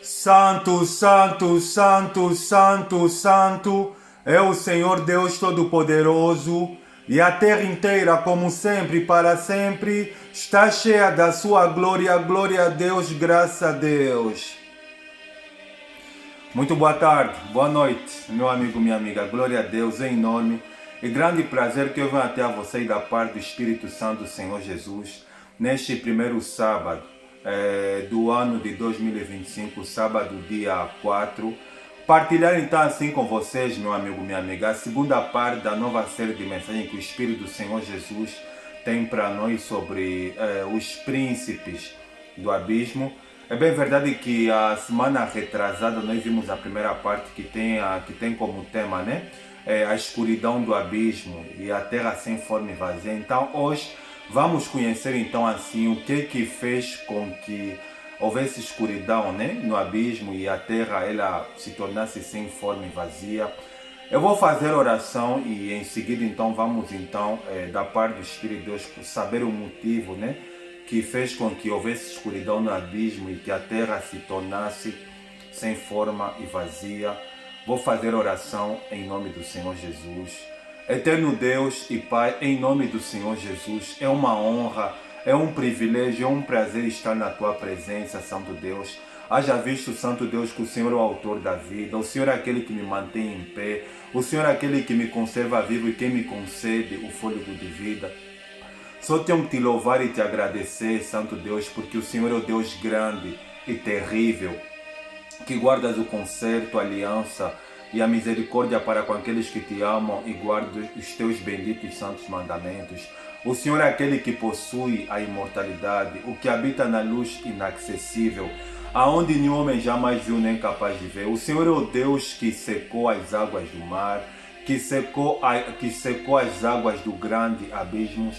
Santo, santo, santo, santo, santo é o Senhor Deus Todo-Poderoso, e a terra inteira, como sempre, para sempre, está cheia da sua glória. Glória a Deus, graças a Deus. Muito boa tarde, boa noite, meu amigo, minha amiga. Glória a Deus, é enorme e grande prazer que eu venho até a vocês da parte do Espírito Santo do Senhor Jesus, neste primeiro sábado do ano de 2025, sábado dia 4. Partilhar então assim com vocês, meu amigo, minha amiga, a segunda parte da nova série de mensagens que o Espírito do Senhor Jesus tem para nós sobre os príncipes do abismo. É bem verdade que a semana retrasada nós vimos a primeira parte que tem como tema, né? A escuridão do abismo e a terra sem forma e vazia. Então hoje vamos conhecer então assim o que fez com que houvesse escuridão, né, no abismo e a terra ela se tornasse sem forma e vazia. Eu vou fazer oração e em seguida então vamos então da parte do Espírito de Deus saber o motivo, né, que fez com que houvesse escuridão no abismo e que a terra se tornasse sem forma e vazia. Vou fazer oração em nome do Senhor Jesus. Eterno Deus e Pai, em nome do Senhor Jesus, é uma honra, é um privilégio, é um prazer estar na Tua presença, Santo Deus. Haja visto, Santo Deus, que o Senhor é o autor da vida, o Senhor é aquele que me mantém em pé, o Senhor é aquele que me conserva vivo e quem me concede o fôlego de vida. Só tenho que te louvar e te agradecer, Santo Deus, porque o Senhor é o Deus grande e terrível, que guardas o concerto, a aliança e a misericórdia para com aqueles que te amam e guardam os teus benditos santos mandamentos. O Senhor é aquele que possui a imortalidade, o que habita na luz inacessível, aonde nenhum homem jamais viu nem capaz de ver. O Senhor é o Deus que secou as águas do mar, que secou as águas do grande abismo,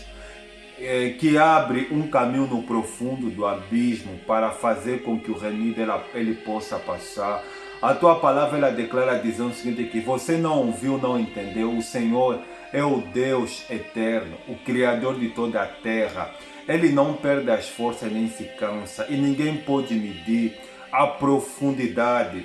que abre um caminho no profundo do abismo para fazer com que o remido ele possa passar. A tua palavra ela declara dizendo o seguinte, que você não ouviu, não entendeu. O Senhor é o Deus eterno, o Criador de toda a terra. Ele não perde as forças nem se cansa e ninguém pode medir a profundidade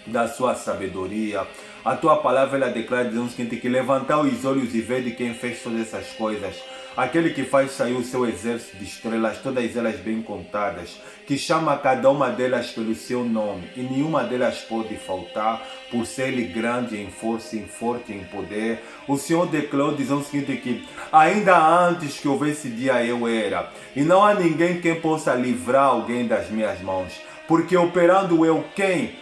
da sua sabedoria. A tua palavra ela declara dizendo o seguinte, que levantar os olhos e ver de quem fez todas essas coisas. Aquele que faz sair o seu exército de estrelas, todas elas bem contadas, que chama cada uma delas pelo seu nome, e nenhuma delas pode faltar, por ser ele grande em força, em forte em poder. O Senhor declarou dizendo o seguinte, que ainda antes que houvesse dia eu era, e não há ninguém que possa livrar alguém das minhas mãos, porque operando eu quem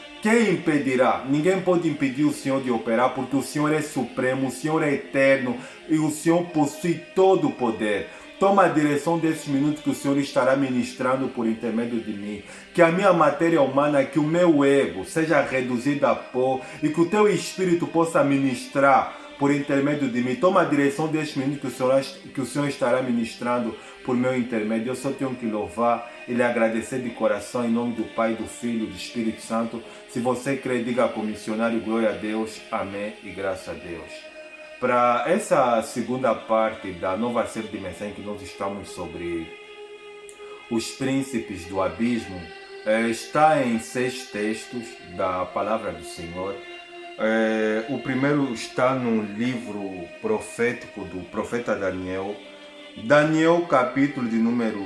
impedirá? Ninguém pode impedir o Senhor de operar, porque o Senhor é supremo, o Senhor é eterno e o Senhor possui todo o poder. Toma a direção desses minutos que o Senhor estará ministrando por intermédio de mim. Que a minha matéria humana, que o meu ego seja reduzido a pó e que o teu espírito possa ministrar por intermédio de mim. Toma a direção deste minutos que o Senhor estará ministrando por meu intermédio. Eu só tenho que louvar e lhe agradecer de coração em nome do Pai, do Filho e do Espírito Santo. Se você crê, diga como missionário, glória a Deus, amém e graças a Deus. Para essa segunda parte da nova série de mensagens que nós estamos sobre os príncipes do abismo, está em 6 textos da palavra do Senhor. O primeiro está no livro profético do profeta Daniel. Daniel capítulo de número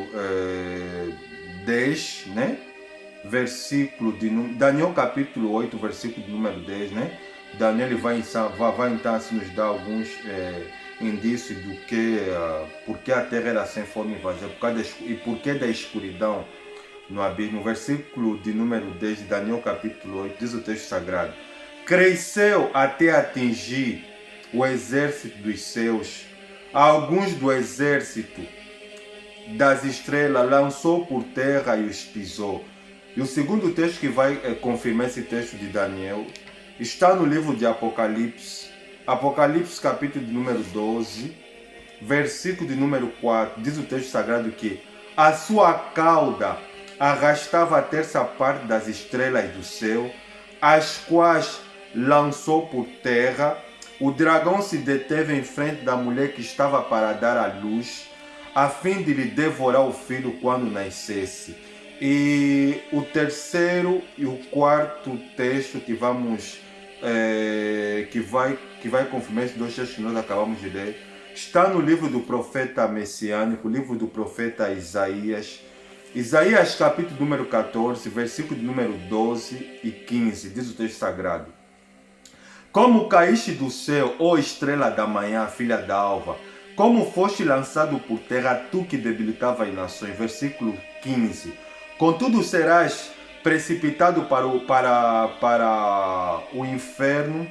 10, né? Daniel capítulo 8, versículo de número 10, né? Daniel vai então assim, nos dar alguns indícios do que, porque a terra era sem forma e vazia, e por que da escuridão no abismo. Versículo de número 10 de Daniel capítulo 8, diz o texto sagrado: cresceu até atingir o exército dos céus, alguns do exército das estrelas lançou por terra e os pisou. E o segundo texto que vai confirmar esse texto de Daniel está no livro de Apocalipse. Apocalipse capítulo de número 12, versículo de número 4, diz o texto sagrado que a sua cauda arrastava a terça parte das estrelas do céu, as quais lançou por terra. O dragão se deteve em frente da mulher que estava para dar à luz, a fim de lhe devorar o filho quando nascesse. E o terceiro e o quarto texto que vamos que vai confirmar esses dois textos que nós acabamos de ler está no livro do profeta messiânico, livro do profeta Isaías. Isaías capítulo número 14, versículo número 12 e 15, diz o texto sagrado: Como caíste do céu, ó estrela da manhã, filha da alva, como foste lançado por terra, tu que debilitava as nações. Versículo 15: Contudo serás precipitado para o inferno,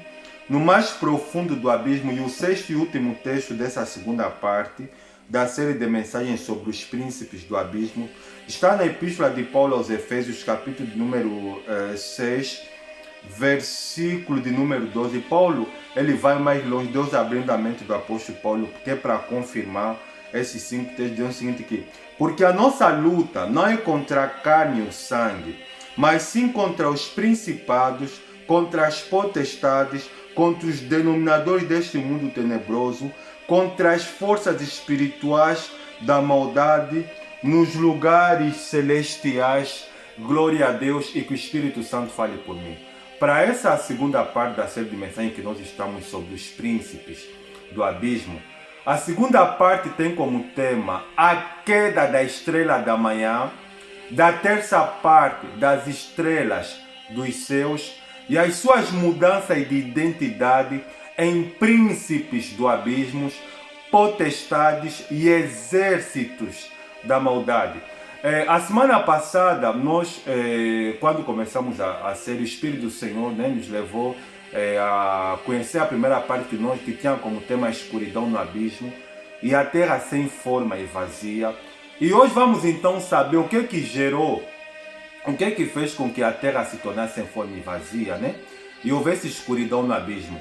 no mais profundo do abismo. E o sexto e último texto dessa segunda parte da série de mensagens sobre os príncipes do abismo está na Epístola de Paulo aos Efésios, capítulo número 6, versículo de número 12. Paulo, ele vai mais longe, Deus abrindo a mente do apóstolo Paulo, porque é para confirmar esses 5 textos, diz o seguinte aqui: porque a nossa luta não é contra a carne e o sangue, mas sim contra os principados, contra as potestades, contra os denominadores deste mundo tenebroso, contra as forças espirituais da maldade nos lugares celestiais. Glória a Deus, e que o Espírito Santo fale por mim. Para essa segunda parte da série de mensagens que nós estamos sobre os príncipes do abismo, a segunda parte tem como tema a queda da estrela da manhã, da terça parte das estrelas dos céus e as suas mudanças de identidade em príncipes do abismo, potestades e exércitos da maldade. A semana passada, nós, quando começamos a série, o Espírito do Senhor, né, nos levou a conhecer a primeira parte que tinha como tema a escuridão no abismo e a terra sem forma e vazia. E hoje vamos então saber o que gerou, o que fez com que a terra se tornasse sem forma e vazia, né? E houvesse escuridão no abismo.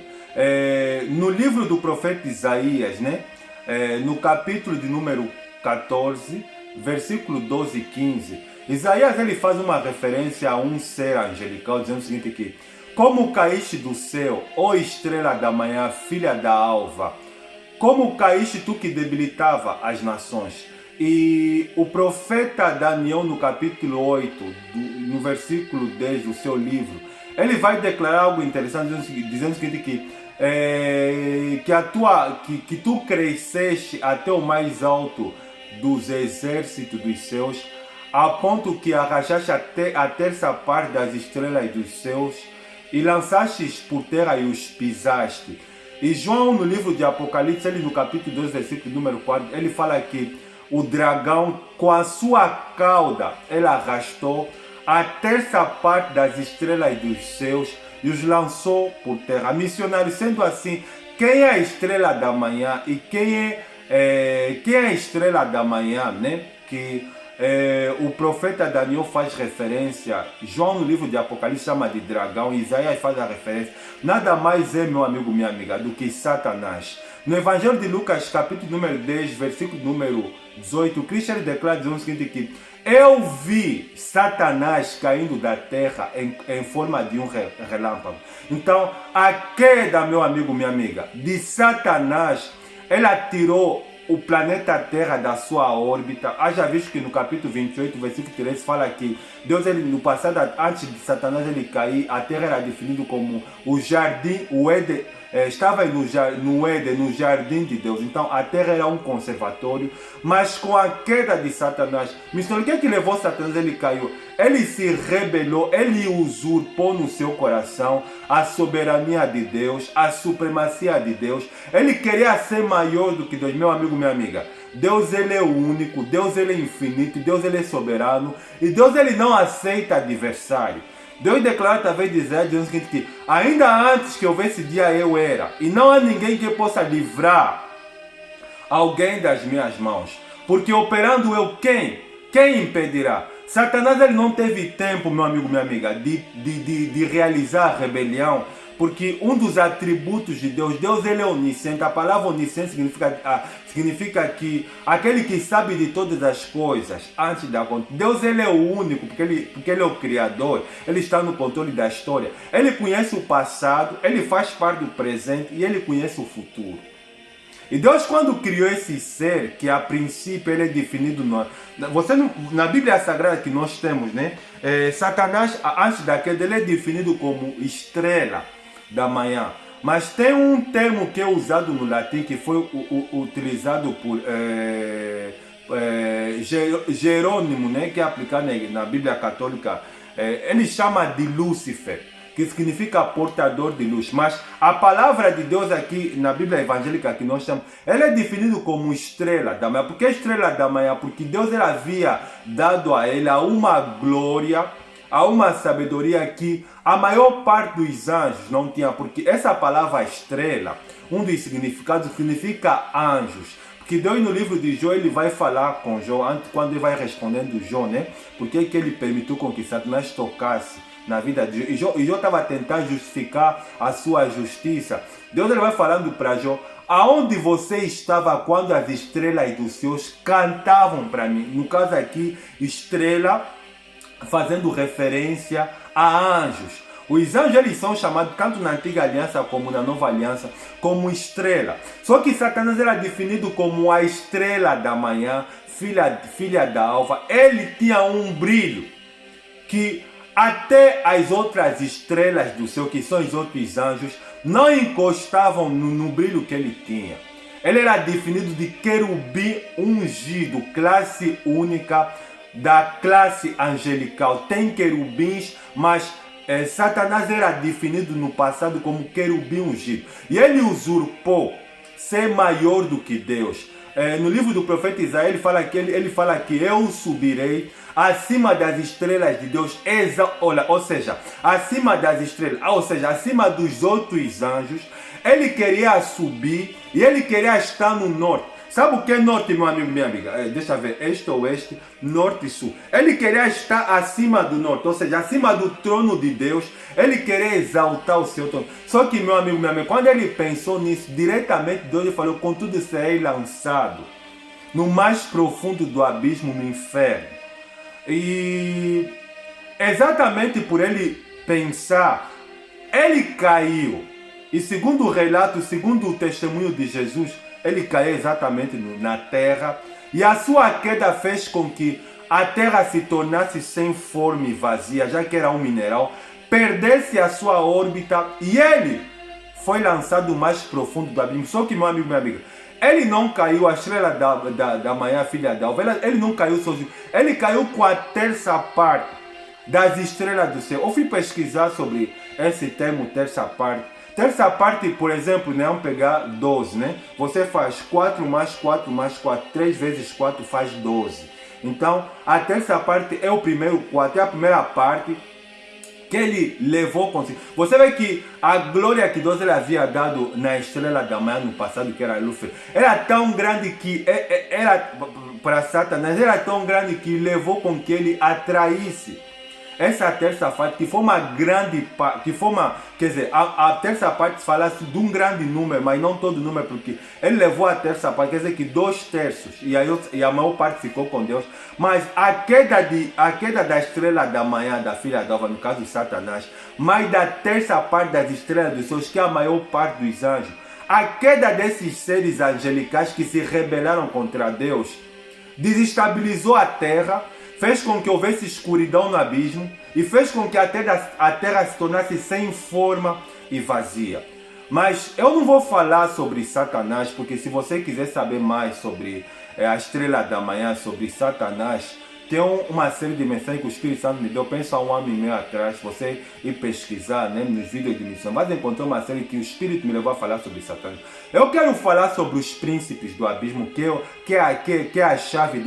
No livro do profeta Isaías, né? No capítulo de número 14, versículo 12 e 15, Isaías ele faz uma referência a um ser angelical, dizendo o seguinte aqui: como caíste do céu, ó estrela da manhã, filha da alva, como caíste tu que debilitava as nações. E o profeta Daniel, no capítulo 8, no versículo 10 do seu livro, ele vai declarar algo interessante, dizendo o seguinte, que tu cresceste até o mais alto dos exércitos dos céus, a ponto que arrastaste até a terça parte das estrelas dos céus, e lançastes por terra e os pisaste. E João, no livro de Apocalipse, ele no capítulo 2, versículo número 4, ele fala que o dragão, com a sua cauda, ele arrastou a terça parte das estrelas dos céus e os lançou por terra. Missionário, sendo assim, quem é a estrela da manhã e quem é a estrela da manhã, né? Que o profeta Daniel faz referência, João no livro de Apocalipse chama de dragão, Isaías faz a referência, nada mais é, meu amigo, minha amiga, do que Satanás. No Evangelho de Lucas, capítulo número 10, versículo número 18, Cristo declara dizendo o seguinte que eu vi Satanás caindo da terra em forma de um relâmpago. Então, a queda, meu amigo, minha amiga, de Satanás, ela tirou o planeta Terra da sua órbita. Haja visto que no capítulo 28, versículo 13, fala que Deus, ele, no passado, antes de Satanás ele cair, a Terra era definida como o jardim, o Éden, estava no Éden, no jardim de Deus. Então a Terra era um conservatório, mas com a queda de Satanás, o que levou Satanás? Ele caiu, ele se rebelou, ele usurpou no seu coração a soberania de Deus, a supremacia de Deus. Ele queria ser maior do que Deus, meu amigo, minha amiga. Deus, ele é o único, Deus, ele é infinito, Deus, ele é soberano, e Deus, ele não aceita adversário. Deus declara através de Isaías, dizendo o seguinte, que ainda antes que houvesse dia eu era, e não há ninguém que possa livrar alguém das minhas mãos, porque operando eu, quem impedirá? Satanás, ele não teve tempo, meu amigo, minha amiga, de realizar a rebelião, porque um dos atributos de Deus, Deus, ele é onisciente. A palavra onisciente significa que aquele que sabe de todas as coisas antes da conta. Deus, ele é o único, porque ele é o Criador, ele está no controle da história. Ele conhece o passado, ele faz parte do presente e ele conhece o futuro. E Deus, quando criou esse ser, que a princípio ele é definido na Bíblia Sagrada que nós temos, né? Satanás, antes da queda, ele é definido como estrela da manhã. Mas tem um termo que é usado no latim, que foi utilizado por Jerônimo, né? Que é aplicado na Bíblia Católica. Ele chama de Lúcifer, que significa portador de luz. Mas a palavra de Deus aqui na Bíblia evangélica que nós chamamos, ela é definido como estrela da manhã. Por que estrela da manhã? Porque Deus ele havia dado a ela uma glória, a uma sabedoria que a maior parte dos anjos não tinha. Porque essa palavra estrela, um dos significados, significa anjos. Porque Deus no livro de Jó, ele vai falar com Jó, quando ele vai respondendo Jó, né? Porque que ele permitiu com que Satanás tocasse na vida de Jó. E Jó estava tentando justificar a sua justiça. Deus ele vai falando para Jó: aonde você estava quando as estrelas dos céus cantavam para mim? No caso aqui, estrela fazendo referência a anjos. Os anjos eles são chamados, tanto na antiga aliança como na nova aliança, como estrela. Só que Satanás era definido como a estrela da manhã, filha da alva. Ele tinha um brilho que até as outras estrelas do céu, que são os outros anjos, não encostavam no brilho que ele tinha. Ele era definido de querubim ungido, classe única da classe angelical. Tem querubins, mas Satanás era definido no passado como querubim ungido. E ele usurpou ser maior do que Deus. No livro do profeta Isaías, ele fala que eu subirei acima das estrelas de Deus, ou seja, acima das estrelas, ou seja, acima dos outros anjos. Ele queria subir e ele queria estar no norte. Sabe o que é norte, meu amigo, minha amiga? Deixa eu ver, este, oeste, norte e sul. Ele queria estar acima do norte, ou seja, acima do trono de Deus. Ele queria exaltar o seu trono. Só que, meu amigo, minha amiga, quando ele pensou nisso, diretamente Deus falou: contudo serei lançado no mais profundo do abismo, no inferno. E exatamente por ele pensar, ele caiu. E segundo o relato, segundo o testemunho de Jesus, ele caiu exatamente na terra. E a sua queda fez com que a terra se tornasse sem forma e vazia, já que era um mineral, perdesse a sua órbita e ele foi lançado mais profundo do abismo. Só que, meu amigo, minha amiga, ele não caiu, a estrela da manhã, filha da alva, ele não caiu sozinho. Ele caiu com a terça parte das estrelas do céu. Eu fui pesquisar sobre esse termo, terça parte. Terça parte, por exemplo, né, vamos pegar 12, né? Você faz 4 mais 4 mais 4, 3 vezes 4 faz 12. Então, a terça parte é o primeiro 4, é a primeira parte que ele levou consigo. Você vê que a glória que Deus ele havia dado na estrela da manhã no passado, que era Lúcifer, era tão grande que era para Satanás, era tão grande que levou com que ele atraísse essa terça parte, que foi uma grande parte, que foi uma, quer dizer, a terça parte falasse de um grande número, mas não todo número, porque ele levou a terça parte, quer dizer que 2/3, e a maior parte ficou com Deus. Mas a queda da estrela da manhã, da filha da alva, no caso de Satanás, mais da terça parte das estrelas dos céus, que é a maior parte dos anjos, a queda desses seres angelicais que se rebelaram contra Deus, desestabilizou a terra, fez com que houvesse escuridão no abismo e fez com que a terra se tornasse sem forma e vazia. Mas eu não vou falar sobre Satanás, porque se você quiser saber mais sobre a estrela da manhã, sobre Satanás, tem uma série de mensagens que o Espírito Santo me deu, penso há 1 ano e meio atrás. Você ir pesquisar, né, nos vídeos de missão, mas encontrou uma série que o Espírito me levou a falar sobre Satanás. Eu quero falar sobre os príncipes do abismo, que é a chave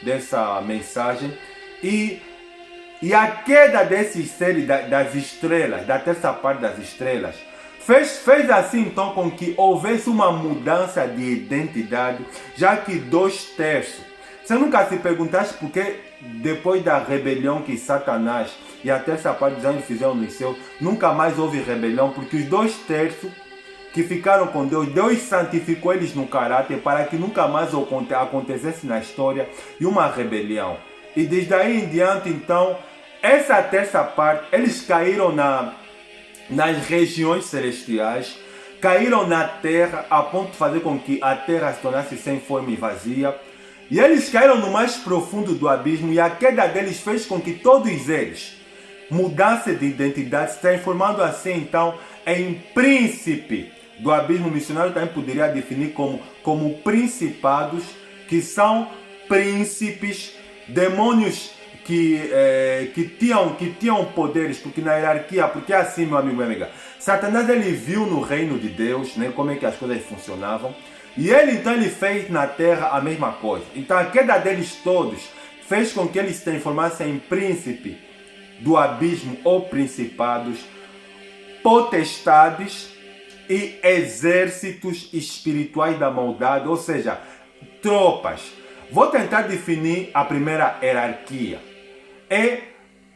dessa mensagem. E a queda desses seres, das estrelas, da terça parte das estrelas, fez assim então com que houvesse uma mudança de identidade, já que 2/3. Você nunca se perguntaste por que depois da rebelião que Satanás e a terça parte dos anjos fizeram no céu, nunca mais houve rebelião? Porque os 2/3 que ficaram com Deus, Deus santificou eles no caráter para que nunca mais acontecesse na história e uma rebelião. E desde aí em diante, então, essa terça parte, eles caíram nas regiões celestiais, caíram na terra a ponto de fazer com que a terra se tornasse sem forma e vazia. E eles caíram no mais profundo do abismo, e a queda deles fez com que todos eles mudassem de identidade, se transformando assim então em príncipe do abismo. Missionário também poderia definir como principados, que são príncipes, demônios que tinham poderes, porque na hierarquia, porque é assim, meu amigo e amiga, Satanás ele viu no reino de Deus, né, como é que as coisas funcionavam, e ele fez na terra a mesma coisa. Então a queda deles todos fez com que eles se transformassem em príncipe do abismo ou principados, potestades e exércitos espirituais da maldade, ou seja, tropas. Vou tentar definir a primeira hierarquia. É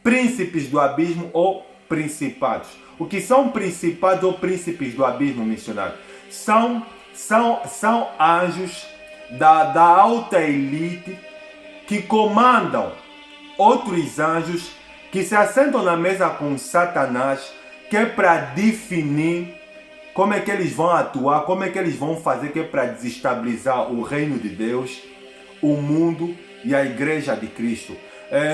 príncipes do abismo ou principados. O que são principados ou príncipes do abismo, missionário? São anjos da alta elite que comandam outros anjos que se assentam na mesa com Satanás, que é para definir como é que eles vão atuar, como é que eles vão fazer, que é para desestabilizar o reino de Deus, o mundo e a igreja de Cristo.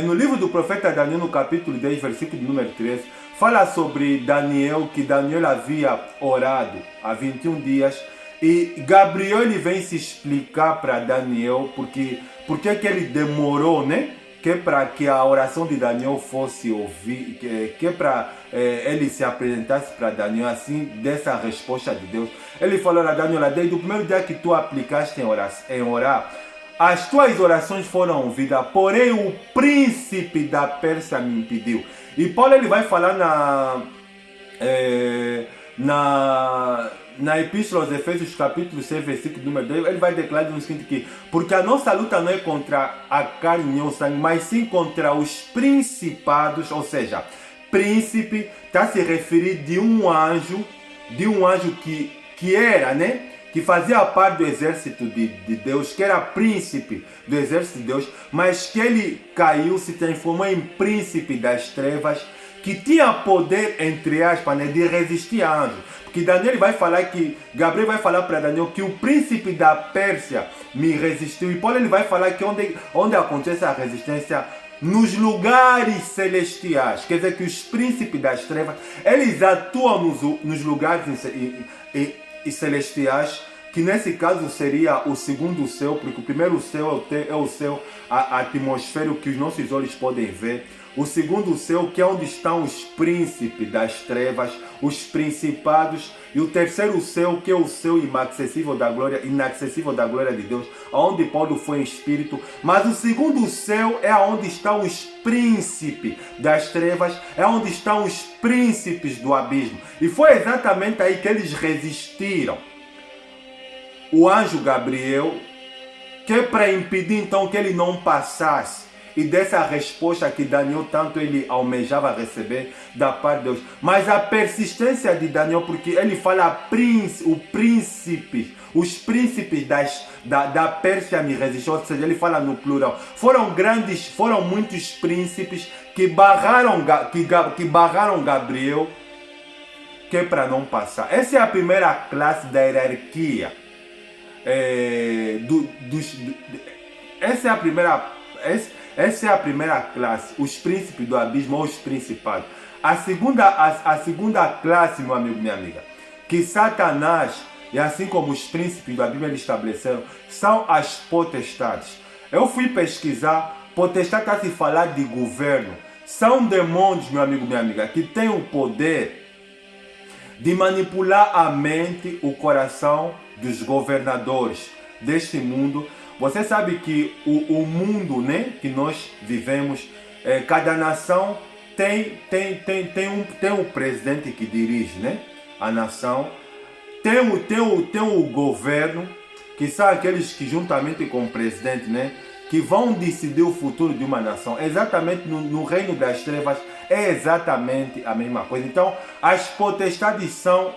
No livro do profeta Daniel, no capítulo 10, versículo número 13, fala sobre Daniel, que Daniel havia orado há 21 dias, e Gabriel ele vem se explicar para Daniel porque que ele demorou, né? Que é para que a oração de Daniel fosse ouvir, que é para ele se apresentasse para Daniel assim, dessa resposta de Deus. Ele falou a Daniel, desde o primeiro dia que tu aplicaste em orar, as tuas orações foram ouvidas, porém o príncipe da Pérsia me impediu. E Paulo ele vai falar na Epístola aos Efésios, capítulo 6, versículo número 2, ele vai declarar no seguinte que porque a nossa luta não é contra a carne nem o sangue, mas sim contra os principados, ou seja, príncipe está se referir de um anjo que era, né? Que fazia parte do exército de Deus, que era príncipe do exército de Deus, mas que ele caiu, se transformou em príncipe das trevas, que tinha poder, entre aspas, né, de resistir a anjos. Porque Daniel vai falar Gabriel vai falar para Daniel que o príncipe da Pérsia me resistiu. E Paulo ele vai falar que onde acontece a resistência? Nos lugares celestiais. Quer dizer que os príncipes das trevas, eles atuam nos lugares celestiais, que nesse caso seria o segundo céu, porque o primeiro céu é o céu atmosférico que os nossos olhos podem ver. O segundo céu, que é onde estão os príncipes das trevas, os principados. E o terceiro céu, que é o céu inacessível da glória de Deus, onde Paulo foi em espírito. Mas o segundo céu é onde estão os príncipes das trevas, é onde estão os príncipes do abismo. E foi exatamente aí que eles resistiram o anjo Gabriel, que é para impedir então que ele não passasse e dessa resposta que Daniel tanto ele almejava receber da parte de Deus. Mas a persistência de Daniel, porque ele fala os príncipes da Pérsia me resistiu, ou seja, ele fala no plural. Foram muitos príncipes que barraram Gabriel, que é para não passar. Essa é a primeira classe da hierarquia. Essa é a primeira classe, os príncipes do abismo ou os principados. A segunda classe, meu amigo, minha amiga, que Satanás, e assim como os príncipes do abismo eles estabeleceram, são as potestades. Eu fui pesquisar, potestade está se falar de governo. São demônios, meu amigo, minha amiga, que têm o poder de manipular a mente, o coração dos governadores deste mundo. Você sabe que o mundo, né, que nós vivemos, cada nação tem um presidente que dirige, né, a nação. Tem o governo, que são aqueles que juntamente com o presidente, né, que vão decidir o futuro de uma nação. Exatamente no reino das trevas é exatamente a mesma coisa. Então as potestades são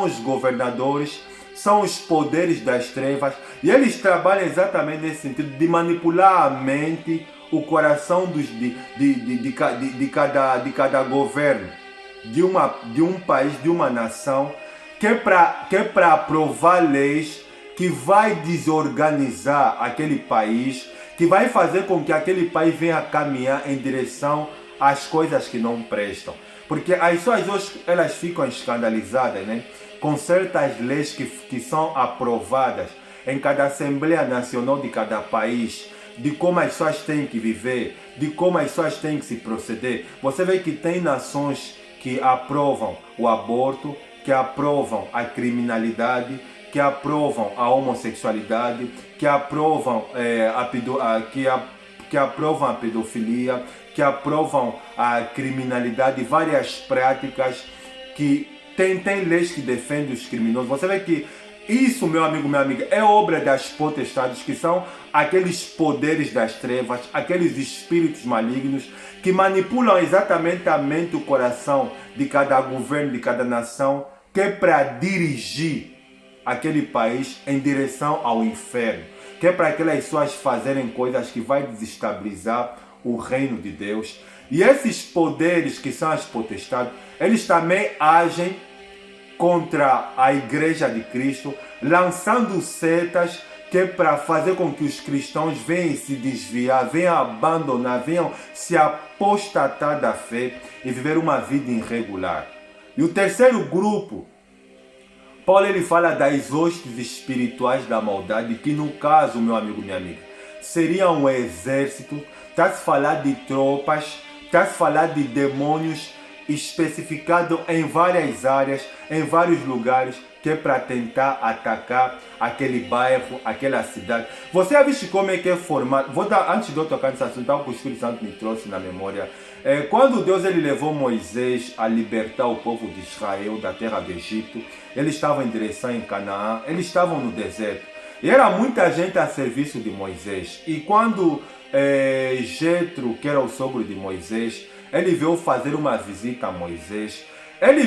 os governadores, são os poderes das trevas, e eles trabalham exatamente nesse sentido de manipular a mente, o coração de cada governo, de um país, de uma nação, que é para aprovar leis que vai desorganizar aquele país, que vai fazer com que aquele país venha caminhar em direção às coisas que não prestam. Porque as pessoas hoje, elas ficam escandalizadas, né, com certas leis que são aprovadas em cada Assembleia Nacional de cada país, de como as pessoas têm que viver, de como as pessoas têm que se proceder. Você vê que tem nações que aprovam o aborto, que aprovam a criminalidade, que aprovam a homossexualidade, que aprovam que aprovam a pedofilia, que aprovam a criminalidade, várias práticas que tem leis que defendem os criminosos. Você vê que isso, meu amigo, minha amiga, é obra das potestades, que são aqueles poderes das trevas, aqueles espíritos malignos que manipulam exatamente a mente e o coração de cada governo, de cada nação, que é para dirigir aquele país em direção ao inferno, que é para aquelas pessoas fazerem coisas que vai desestabilizar o reino de Deus. E esses poderes que são as potestades, eles também agem contra a igreja de Cristo, lançando setas que é para fazer com que os cristãos venham se desviar, venham abandonar, venham se apostatar da fé e viver uma vida irregular. E o terceiro grupo, Paulo ele fala das hostes espirituais da maldade, que no caso, meu amigo, minha amiga, seria um exército. Está-se a falar de tropas, está-se a falar de demônios especificado em várias áreas, em vários lugares, que é para tentar atacar aquele bairro, aquela cidade. Você já visto como é que é formado? Antes de eu tocar nesse assunto, algo que o Espírito Santo me trouxe na memória. Quando Deus ele levou Moisés a libertar o povo de Israel da terra do Egito, eles estavam em direção em Canaã, eles estavam no deserto. E era muita gente a serviço de Moisés. E quando Jetro, que era o sogro de Moisés, ele veio fazer uma visita a Moisés. Ele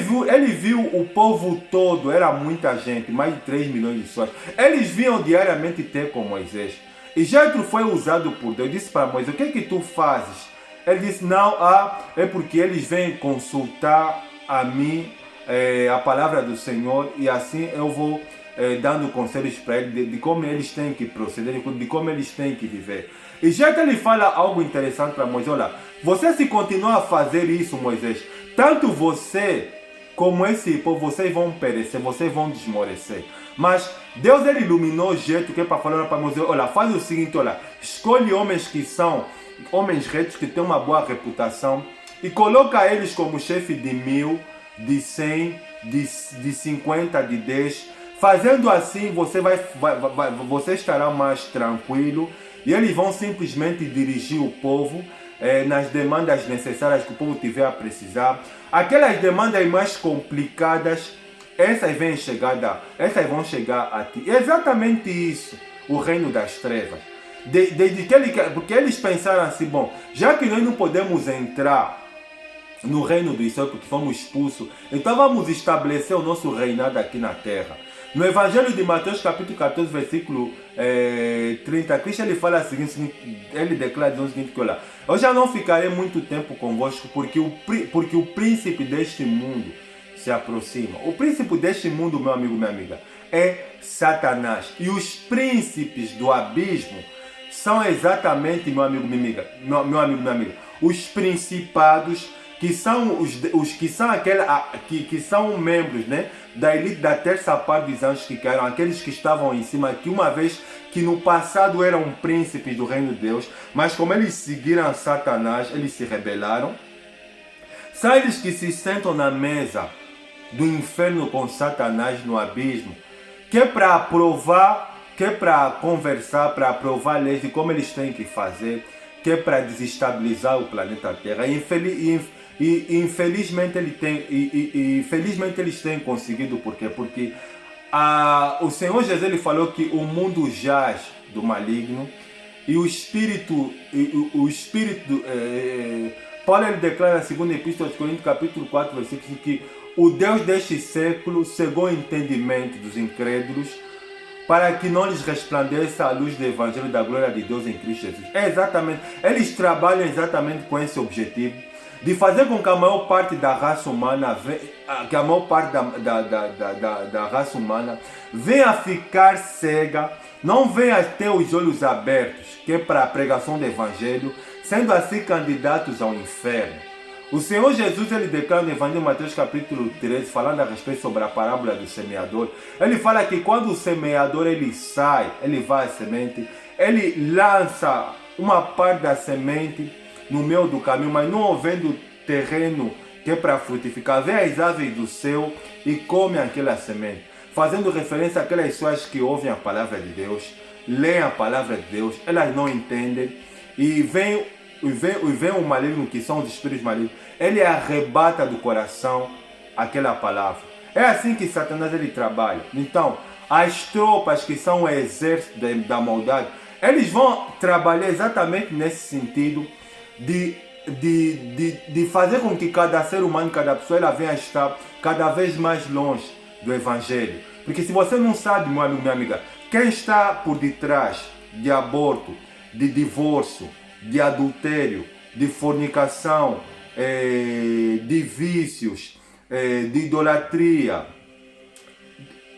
viu o povo todo, era muita gente, mais de 3 milhões de pessoas. Eles vinham diariamente ter com Moisés. E Jetro foi usado por Deus. Disse para Moisés: o que é que tu fazes? Ele disse: não, é porque eles vêm consultar a mim a palavra do Senhor, e assim eu vou dando conselhos para eles de como eles têm que proceder, de como eles têm que viver. E Jetro ele fala algo interessante para Moisés: olha, você se continuar a fazer isso, Moisés, tanto você como esse povo, vocês vão perecer, vocês vão desmorecer. Mas Deus ele iluminou Jetro, que é para falar para Moisés: olha, faz o seguinte, olha, escolhe homens que são homens retos, que têm uma boa reputação, e coloca eles como chefe de 1000, de 100, de 50, de 10. Fazendo assim, você estará mais tranquilo, e eles vão simplesmente dirigir o povo nas demandas necessárias que o povo tiver a precisar. Aquelas demandas mais complicadas, essas vão chegar a ti. É exatamente isso, o reino das trevas. Porque eles pensaram assim: bom, já que nós não podemos entrar no reino dos céus porque fomos expulsos, então vamos estabelecer o nosso reinado aqui na terra. No Evangelho de Mateus, capítulo 14, versículo 30, Cristo ele fala o seguinte, ele declara o seguinte: que olha, eu já não ficarei muito tempo convosco, porque o príncipe deste mundo se aproxima. O príncipe deste mundo, meu amigo, minha amiga, é Satanás. E os príncipes do abismo são exatamente, meu amigo, minha amiga, minha amiga, os principados, que são os que são que são membros, né, da elite da terça parte dos anjos que caíram, aqueles que estavam em cima, que uma vez que no passado eram príncipes do reino de Deus, mas como eles seguiram Satanás, eles se rebelaram. São eles que se sentam na mesa do inferno com Satanás no abismo, que é para aprovar, que é para conversar, para aprovar leis de como eles têm que fazer, que é para desestabilizar o planeta Terra. E infelizmente eles têm conseguido. Por quê? Porque o Senhor Jesus ele falou que o mundo jaz do maligno, e o espírito Paulo ele declara na segunda epístola de Coríntios, capítulo 4, versículo 5, que o Deus deste século cegou o entendimento dos incrédulos, para que não lhes resplandeça a luz do Evangelho da glória de Deus em Cristo Jesus. Eles trabalham exatamente com esse objetivo de fazer com que a maior parte da raça humana, que a maior parte da raça humana venha a ficar cega, não venha a ter os olhos abertos, que é para a pregação do Evangelho, sendo assim candidatos ao inferno. O Senhor Jesus, ele declara no Evangelho de Mateus capítulo 13, falando a respeito sobre a parábola do semeador, ele fala que quando o semeador ele sai, ele vai à semente, ele lança uma parte da semente no meio do caminho, mas não havendo terreno que é para frutificar, vem as aves do céu e come aquela semente, fazendo referência àquelas pessoas que ouvem a palavra de Deus, leem a palavra de Deus, elas não entendem, e vem o maligno, que são os espíritos malignos, ele arrebata do coração aquela palavra. É assim que Satanás ele trabalha. Então, as tropas que são o exército da maldade, eles vão trabalhar exatamente nesse sentido de fazer com que cada ser humano, cada pessoa, ela venha estar cada vez mais longe do Evangelho. Porque se você não sabe, meu amigo, minha amiga, quem está por detrás de aborto, de divórcio, de adultério, de fornicação, de vícios, de idolatria,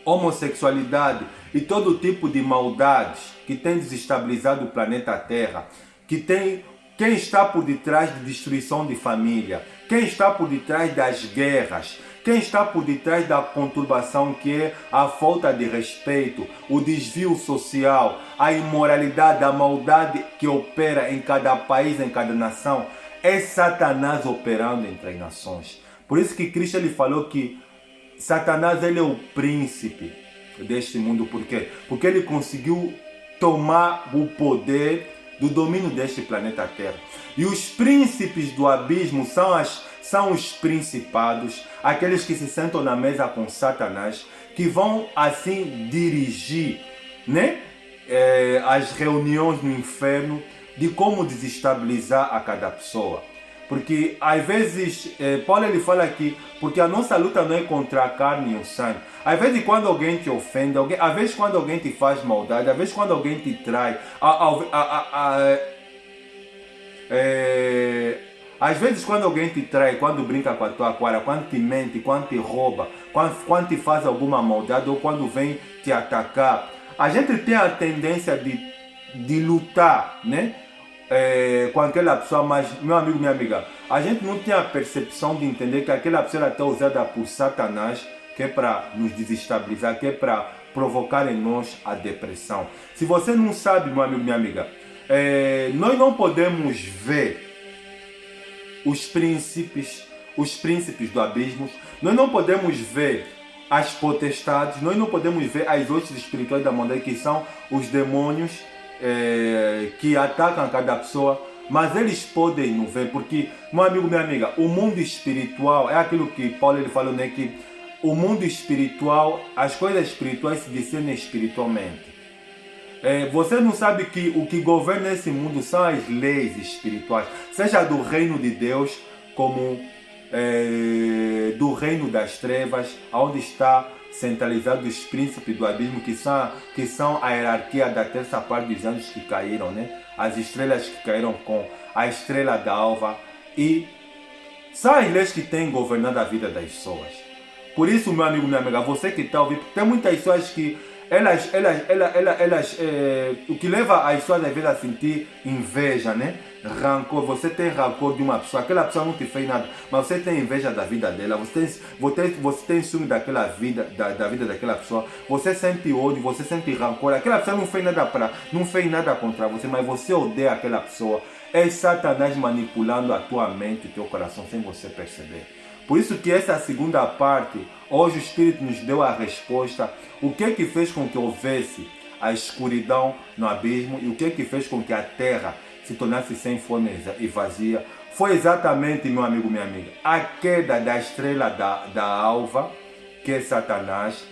homossexualidade e todo tipo de maldades que tem desestabilizado o planeta Terra, quem está por detrás de destruição de família, quem está por detrás das guerras, quem está por detrás da conturbação, que é a falta de respeito, o desvio social, a imoralidade, a maldade que opera em cada país, em cada nação, é Satanás operando entre as nações. Por isso que Cristo ele falou que Satanás ele é o príncipe deste mundo. Por quê? Porque ele conseguiu tomar o poder do domínio deste planeta Terra. E os príncipes do abismo são os principados, aqueles que se sentam na mesa com Satanás, que vão assim dirigir, né, as reuniões no inferno de como desestabilizar a cada pessoa. Porque às vezes, Paulo ele fala aqui, porque a nossa luta não é contra a carne e o sangue. Às vezes quando alguém te ofende, às vezes quando alguém te faz maldade, às vezes quando alguém te trai, às vezes quando alguém te trai, quando brinca com a tua cara, quando te mente, quando te rouba, quando te faz alguma maldade ou quando vem te atacar, a gente tem a tendência de lutar, né? Com aquela pessoa, mas meu amigo, minha amiga, a gente não tem a percepção de entender que aquela pessoa está usada por Satanás, que é para nos desestabilizar, que é para provocar em nós a depressão. Se você não sabe, meu amigo, minha amiga, nós não podemos ver os príncipes do abismo, nós não podemos ver as potestades, nós não podemos ver as hostes espirituais da maldade, que são os demônios que atacam cada pessoa, mas eles podem não ver, porque, meu amigo, minha amiga, o mundo espiritual é aquilo que Paulo ele falou, né, que o mundo espiritual, as coisas espirituais se discernem espiritualmente. Você não sabe que o que governa esse mundo são as leis espirituais, seja do reino de Deus como do reino das trevas, onde está centralizado os príncipes do abismo, que são a hierarquia da terça parte dos anjos que caíram, né? As estrelas que caíram com a estrela da alva, e são as leis que têm governado a vida das pessoas. Por isso, meu amigo, minha amiga, você que está ouvindo, tem muitas pessoas que o que leva as pessoas às vezes a sentir inveja, né? Rancor. Você tem rancor de uma pessoa, aquela pessoa não te fez nada, mas você tem inveja da vida dela, você tem ciúme daquela vida, da vida daquela pessoa, você sente ódio, você sente rancor, aquela pessoa não fez nada contra você, mas você odeia aquela pessoa. É Satanás manipulando a tua mente, o teu coração, sem você perceber. Por isso que essa segunda parte, hoje o Espírito nos deu a resposta, o que fez com que houvesse a escuridão no abismo e o que fez com que a terra se tornasse sem forma e vazia. Foi exatamente, meu amigo, minha amiga, a queda da estrela da alva, que é Satanás,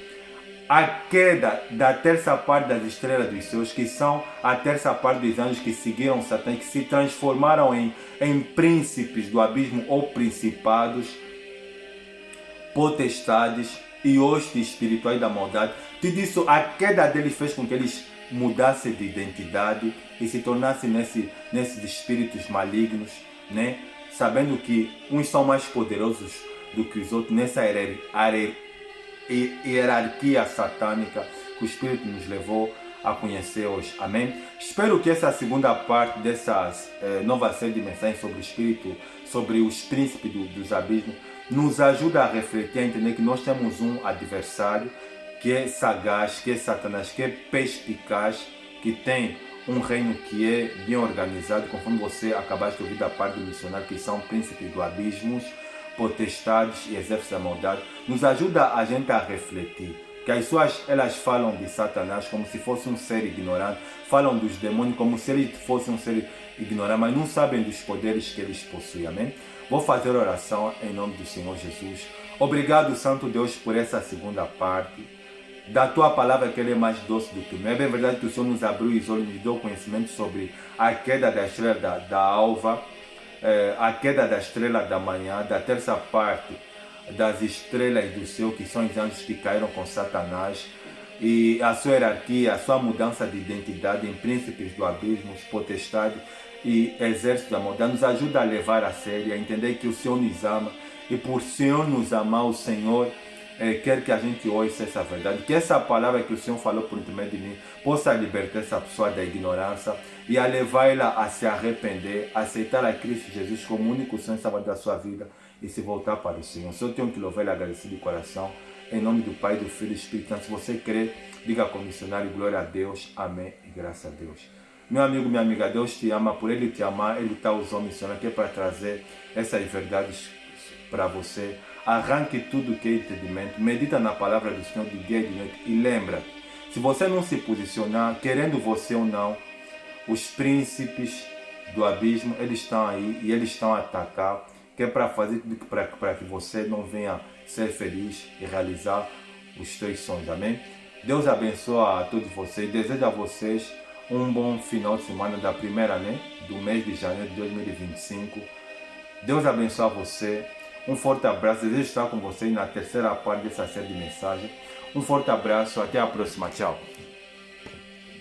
a queda da terça parte das estrelas dos céus, que são a terça parte dos anjos que seguiram Satanás, que se transformaram em príncipes do abismo ou principados, potestades e hostes espirituais da maldade. Tudo isso, a queda deles fez com que eles mudassem de identidade e se tornassem nesses espíritos malignos, né? sabendo que uns são mais poderosos do que os outros nessa hierarquia satânica que o Espírito nos levou a conhecer hoje. Amém? Espero que essa segunda parte dessa nova série de mensagens sobre o Espírito, sobre os príncipes dos abismos, nos ajude a refletir, a entender que nós temos um adversário que é sagaz, que é Satanás, que é perspicaz, que tem um reino que é bem organizado, conforme você acabaste de ouvir da parte do missionário, que são príncipes do abismo, potestades e exércitos da maldade. Nos ajuda a gente a refletir, que as pessoas, elas falam de Satanás como se fosse um ser ignorante, falam dos demônios como se ele fosse um ser ignorante, mas não sabem dos poderes que eles possuem. Amém? Vou fazer oração em nome do Senhor Jesus. Obrigado, Santo Deus, por essa segunda parte da tua palavra, que ele é mais doce do que o mel. É bem verdade que o Senhor nos abriu os olhos, nos deu conhecimento sobre a queda da estrela da alva, a queda da estrela da manhã, da terça parte das estrelas do céu, que são os anjos que caíram com Satanás, e a sua hierarquia, a sua mudança de identidade em príncipes do abismo, potestade e exército da maldade. Nos ajuda a levar a sério, a entender que o Senhor nos ama, e por Senhor nos amar, o Senhor quer que a gente ouça essa verdade, que essa palavra que o Senhor falou por intermédio de mim possa libertar essa pessoa da ignorância e a levá-la a se arrepender, a aceitar a Cristo Jesus como único Senhor e Salvador da sua vida e se voltar para o Senhor. Eu tenho que louvar e agradecer de coração, em nome do Pai, do Filho e do Espírito Santo. Se você crê, diga com o missionário: glória a Deus, amém e graças a Deus. Meu amigo, minha amiga, Deus te ama. Por Ele te amar, Ele está usando o missionário aqui para trazer essas verdades para você. Arranque tudo que é entendimento, medita na palavra do Senhor de dia e de noite e lembra, se você não se posicionar, querendo você ou não, os príncipes do abismo, eles estão aí e eles estão a atacar, que é para fazer tudo para que você não venha ser feliz e realizar os seus sonhos. Amém? Deus abençoe a todos vocês, desejo a vocês um bom final de semana da primeira, do mês de janeiro de 2025. Deus abençoe a você. Um forte abraço, desejo estar com vocês na terceira parte dessa série de mensagens. Um forte abraço, até a próxima, tchau.